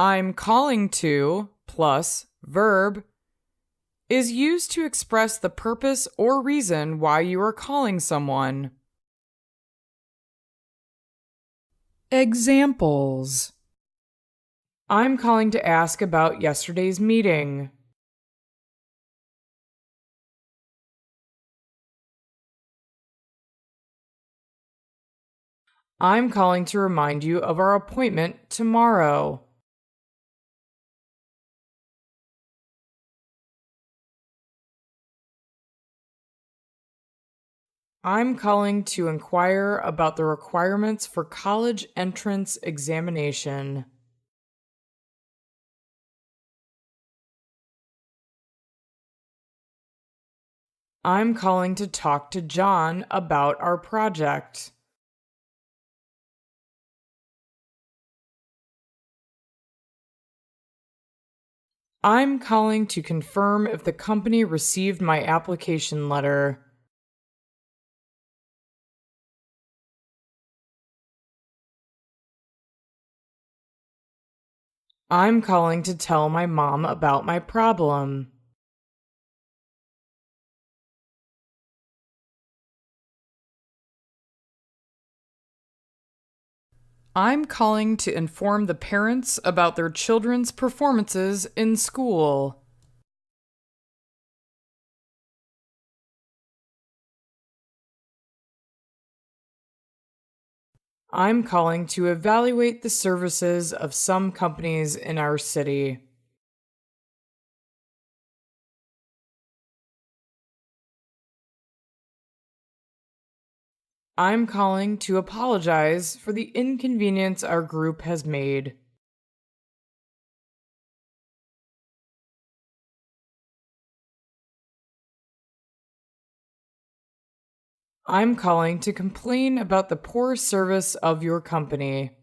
I'm calling to plus verb is used to express the purpose or reason why you are calling someone. Examples: I'm calling to ask about yesterday's meeting. I'm calling to remind you of our appointment tomorrow. I'm calling to inquire about the requirements for college entrance examination. I'm calling to talk to John about our project. I'm calling to confirm if the company received my application letter. I'm calling to tell my mom about my problem. I'm calling to inform the parents about their children's performances in school. I'm calling to evaluate the services of some companies in our city. I'm calling to apologize for the inconvenience our group has made. I'm calling to complain about the poor service of your company.